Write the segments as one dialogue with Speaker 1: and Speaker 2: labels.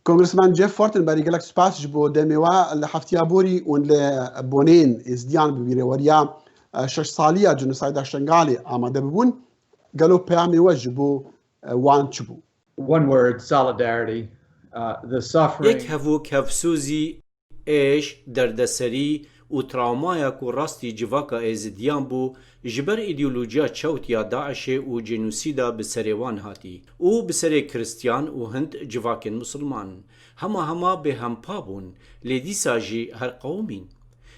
Speaker 1: كونغرسمان جيف فورتنبري قال لك سباس جبو دميوا لحفتيا بوري ون لبونين ازديان ببيري وريا شش صالية جنوسايد الشنغالي آماده ببون قالوا بيامي وجبو وان تشبو.
Speaker 2: One word, solidarity. The suffering.
Speaker 3: یک هفوک هفسوزی ایش دردسری و تراومایا کو راستی جواکا ازدیان بو جبر ایدئولوژیا چوتیا داعش و جنوسیدا بسریوان هاتی و بسری کریستیان و هند جواکن مسلمان هما به هم پابون لیدیسا جی هر قومین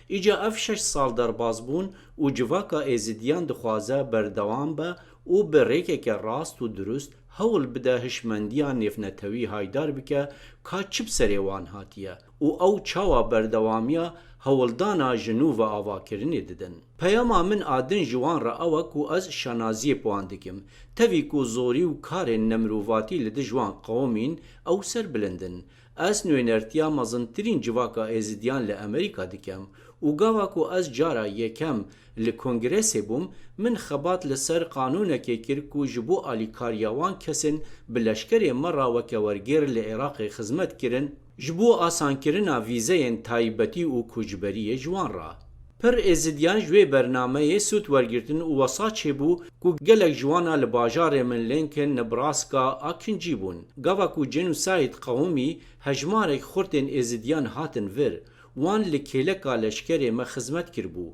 Speaker 3: ایجا اف 6 سال در باز بون و جواکا ازدیان دخوازه بردوام به و بریکه که راست و درست هول بده هشمندیان نفنتوی هایدار بکه که چپ سریوان هاتیه و او چاوا بردوامیا هولدانا جنوب آواکرنی ددن. پیاما من آدن جوان را اوکو از شنازی پواندکم تاوی کو زوری و کار نمروواتی لده جوان قومین او سر بلندن. از نوینرتیا مزنترین جواکا ازدیان لامریکا دکم و گاواکو از جارا یکم لکنگرس بوم من خبات لسر قانون که کرکو جبو آلیکاریاوان کسن بلشکر مرا وکورگیر لعراق خدمت کرن جبو آسان کرنا ویزه تایبتی و کجبری جوان را. پر ازدیان جوی برنامه سوت ورگرتن و وسا چه بو کو گلک جوانا لباجار من لینکن نبراسکا آکنجی بون. گاوا کو جنوساید قومی هجمارک خورتن ازدیان هاتن ور وان لکیلکا لشکر ما خدمت کربو.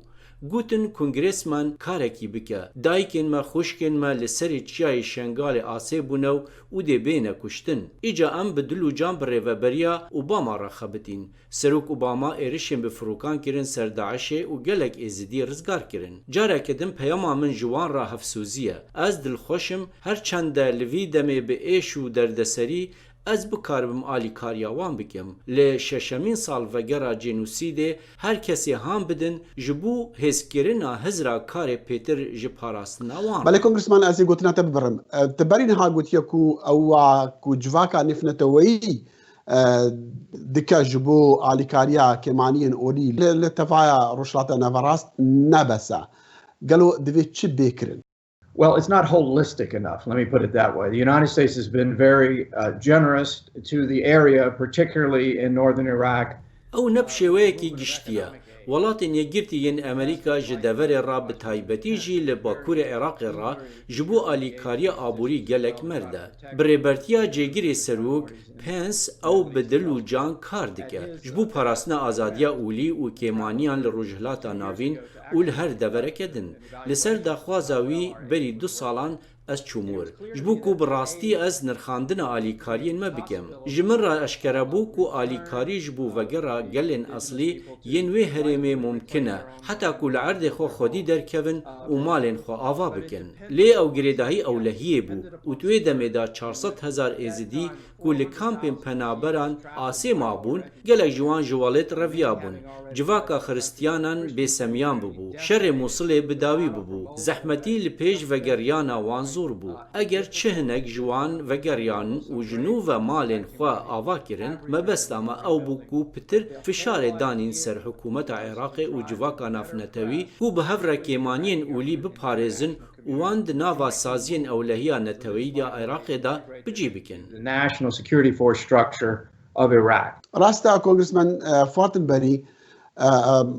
Speaker 3: گوتن کنگرسمان کارکی بکه دایکن ما خوشکن ما لسری چیای شنگال آسه بونو و ده بینه کشتن. ایجا ام بدلو جان بر ریوبریا اوباما را خبتین. سروک اوباما ایرشن به فروکان کرن سر داعش و گلک ازدی رزگار کرن. جاره کدن پیاما من جوان را حفسوزیه. از دل خوشم هر چند لوی دمه به ایش و دردسری از بکاربم آلیکاریاوان بکم ل ششمین سال وگرا جنوسیده هر کسی هم بدن جبو هزکرنا هزرا کار پیتر جپاراستنا وان.
Speaker 1: بله کنگرسمان ازی گوتنا تبرم تبرین ها گوتیا کو او کو جواکا نفنتوی دکا جبو آلیکاریا کمانین اولی لتفایا روشلاتا نفراست نبسا قالوا دوی چی بکرن؟
Speaker 2: Well, it's not holistic enough. Let me put it that way. The United States has been very generous to the area, particularly in northern Iraq.
Speaker 3: او نبشويكي گشتيا ولاتن يگرتي ين امريكا جدور را بتايبتي جي لباكور عراق را جبو آليكاريا آبوري گلك مرده بريبرتيا جيگري سروك پنس او بدلو جان کار دکه جبو پراسنا آزادیا اولی و کیمانیان لروجهلاتا ناوین اول هر دوره کدن لسر داخوازاوی بری 2 سالان از چومور جبو کو براستی از نرخاندن آلیکارین ما بکم جمن را اشکره بو کو آلیکاری جبو وگرا گلن اصلی ینوی هرمه ممکنه حتی کو لعرد خو خودی در کون و مالن خو آوا بکن لی او گریدهی اولهیه بو و توی دمه 400,000 ازدی کو لکامپین پنابران آسی مابون گلک جوان جوالت رویا بون جواکا خرستیانان بسمیان ببو شر موصل بداوی ببو زحمتی لپیج وگریانا وانزور بو اگر چهنک جوان وگریان و جنو و مالن خوا آوا کرن مبست اما او بو کو پتر فشار دانین سر حکومت عراق و جواکا نافنتوی کو به هفر کیمانین اولی بپارزن وان د ناوا سازین اولهیا نتوی دا عراق دا بجی بکن.
Speaker 2: The national security force structure of Iraq.
Speaker 1: راستا کنگرسمان فورتنبري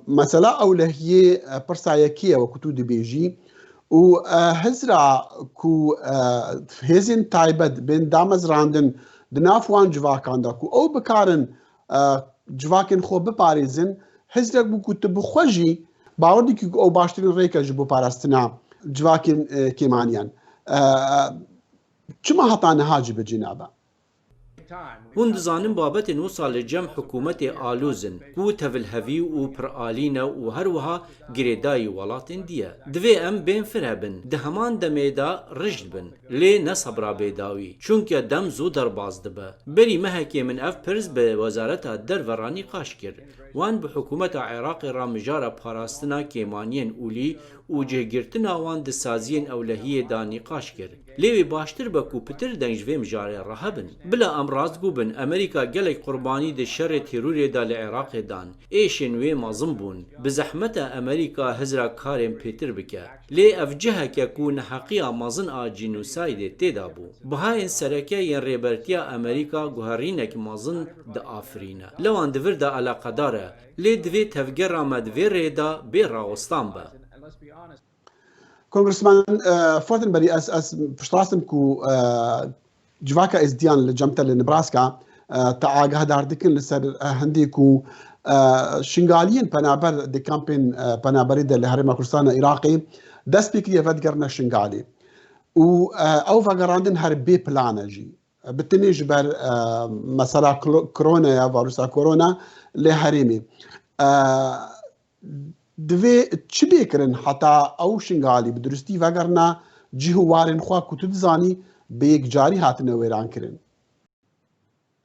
Speaker 1: مسألة أولهية برسايكية وكتود بيجي وهزرع كو هزين تايبد بين دامز راندن دنافوان جواكان داكو أو بكارن جواكن خو بباريزن هزرع بو كتب خوجي باوردي كو أو باشترين ريكا جبو باراستنا جواكن كيمانيان چما هطانه هاجي بجنابه
Speaker 3: هون دزانم بابت نو سال جم حکومت آلوزن کو تول هوی و پرآلینه و هر وها گریدای ولاتن دیه دوی ام بین فرهبن ده همان دمیدا رجل بن لی نصبرا بیداوی چونکه دم زو در باز دبه بری مهکی من اف پرز به وزارت در ورانی قاش کرد وان به حکومت عراق را مجاره پاراستنا کیمانین اولی و جێگirtina wan di saziyên ewlehiyê da nîqaş kir. Lê wê baştir be ku pitir deng ji vê mijarê re hebin. Bila em rastgû bin Amerîka gelek qurbanî di şerê terûrê da li Iraqê dan. Êşên wê mezin bûn. Bi zehmeta Amerîka hizra karên pêtir bike. Lê ev ciheke ku neheqiya mezin a genûsaydê têda bû. Bihayên sereke yên rêbertiya Amerîka guherînek mezin diafirîne. Lewan di vir de alaqedar e. Lê divê tevgera me di vê rê da bê rawestan be.
Speaker 1: Congressman Fortenberry as piştrastim ku civaka ezdiyan li cemta li Nebraska ta agahdar dikin li ser hindî ku şingaliyên penaber di kampên penaberî de li Herêma Kurdistana Iraqê dest pê kiriye vedgerina şingalê û ew vegerandin her bê plana jî bi tenê ji ber mesela koronaya varosa korona li Herêmê divê çi bêkirin heta ew şingalî bi durustî vegerina cih û warên xwe ku tu dizanî bi yekcarî hatine wêrankirin?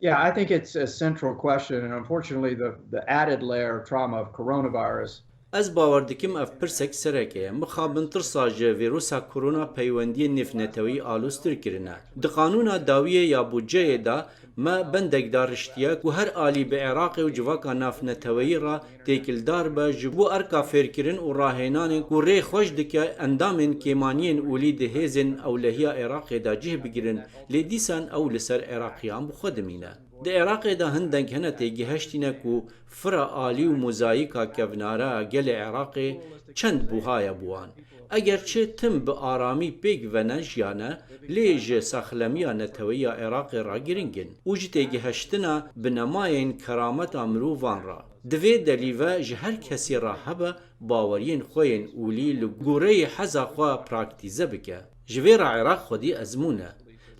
Speaker 2: Yeah, I think it's a central question, and unfortunately, the added layer of trauma of coronavirus.
Speaker 3: Ez bawer dikim ev pirsek sereke mixabin tirsa ji vîrusa korona peywendiyên nêfnetewî alûstir kirine. Di qanûna dawiyê ya budceyê da me bendek da riştiye ku her alî bi Iraqê û civaka nafneteweyî ra têkildar be ji bo erka fêrkirin û rahênanên ku rê xweş dike endamên kêmaniyên ûlî di hêzên ewlehiya Iraqê da cih bigirin lê dîsan ew li ser Iraqiyan bi xwe dimîne. Di Iraqê da hindek hene têgihiştîne ku fira alî û mozayîka kevnara gelê Iraqê çend buhaya bûwan. Eger çi tim bi aramî pêk vene jiyane lê ji saxlemiya neteweya Iraqê ra giringin û ji têgihiştina bi nemayên kerameta mirovan ra. Divê delîve ji her kesî ra hebe baweriyên xwe yên ûlî li goreyê heza xwe praktîze bike. Ji vê ra Iraq xwedî ezmûn e.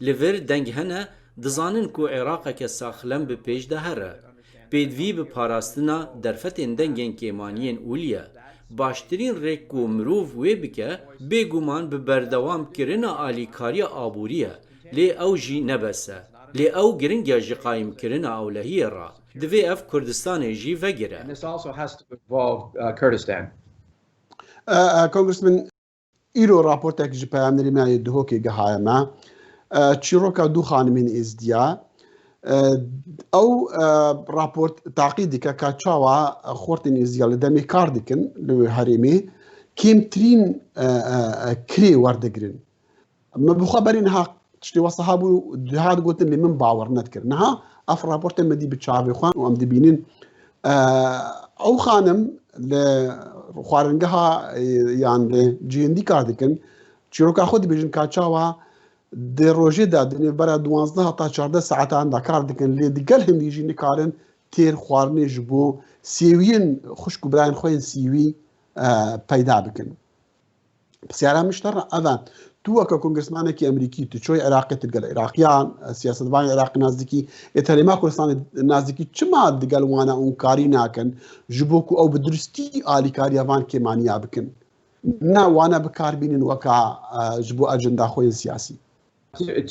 Speaker 3: Li vir deng hene dizanin ku Iraqeke saxlem bi pêş de here. Pêdivî bi parastina derfetên dengên kêmaniyên ûlî ye. Baştirîn rêk ku mirov wê bike bêguman bi berdewam kirina alîkariya aborî ye. Lê ew jî nebese. Lê ew giringe ji qayîmkirina ewlehiyê ra. Divê ev Kurdistanê jî vegire.
Speaker 2: And this also has to involve Kurdistan.
Speaker 1: Congressman îro raportek ji peyamnerî me yê dihokê gehaye me çîroka du xanimên êzdiya ew raport taqî dike ka çawa xortên êzdiya li demê kar dikin li wê herêmê kêmtirîn kirê werdigirin. Me bi xwe berî niha tiştê wesa hebû dihat gotin lê min bawer nedikir. Niha ev raportê me dî bi çavê xwe û em dibînin ew xanim li xwaringeha yan li cihindî kar dikin çîroka xwe dibêjin ka çawa di rojê de di nêvbera 12 heta 14 saetan da kar dikin lê di gel hindî jî nikarin têr xwarinê ji bo sêwiyên xuşk û birayên xwe yên sîwî peyda bikin. Pirsiyara min ji te re ev e tu weke kongresmanekî Emerîkî tu çoyê Iraqê tu digel Iraqiyan siyasetvanên Iraqê nazdîkî ê Herêma Kurdistanê nazdîkî çima digel wan û karî nakin ji bo ku ew bi durustî alîkariya van kêmaniya bikin. Ne wane bikar bînin weka ji bo ajenda xwe yên siyasî.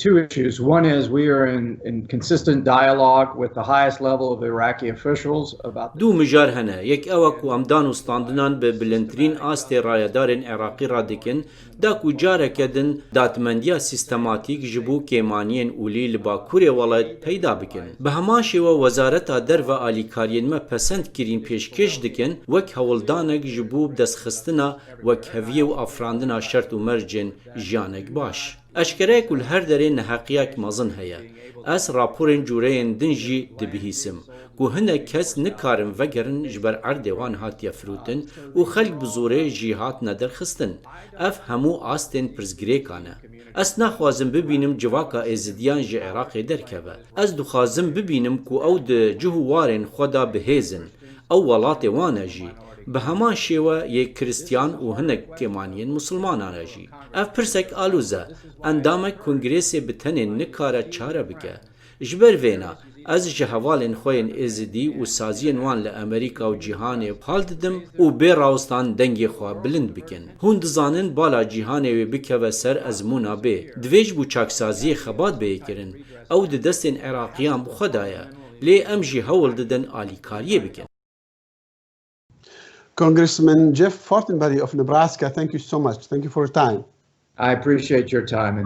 Speaker 2: Two issues. One is we are in consistent dialogue with the highest level of Iraqi officials about
Speaker 3: دو مجار هنه یک اوا کو امدان و ستاندنان به بلندترین آستی رایدارن عراقی را دکن دا کو جاره کدن داتمندیا سیستماتیک جبو کیمانین اولی لباکوری ولایت پیدا بکن. به همان شیوه وزارت در و آلیکارین ما پسند کرین پیشکش دکن وک هولدانک جبو دستخستنا وک هویه و افراندنا شرط و مرجن جانک باش. اشکره کل هر دره نحقیاک مزن هیا. از راپورن جورین دنجی دبیهیسم. کو هنه کس نکارن وگرن جبر اردوان هاتیا فروتن و خلق بزوره جیهات ندر خستن. اف همو آستین پرزگری کانه. از نخوازم ببینم جواکا ازدیان جی عراق درکبه. از دخوازم ببینم کو او ده جهوارن خدا بهیزن. او ولات وانه جی. به همان شیوه یک کریستیان و هنک کمانین مسلمانان جی. اف پرسک آلوزه اندامک کنگریسی بتنین نکاره چاره بکه. جبر وینا از جهوالین خوین ازدی و سازین وان لامریکا و جهان پال ددم و بی راوستان دنگی خواه بلند بکن. هون دزانن بالا جهان و بکه و سر ازمونا بی. دویج بو چاکسازی خبات بی کرن او د دستین عراقیان بخدایه لی ام جی هول ددن آلیکاریه بکن.
Speaker 1: Congressman Jeff Fortenberry of Nebraska, thank you so much. Thank you for your time.
Speaker 2: I appreciate your time and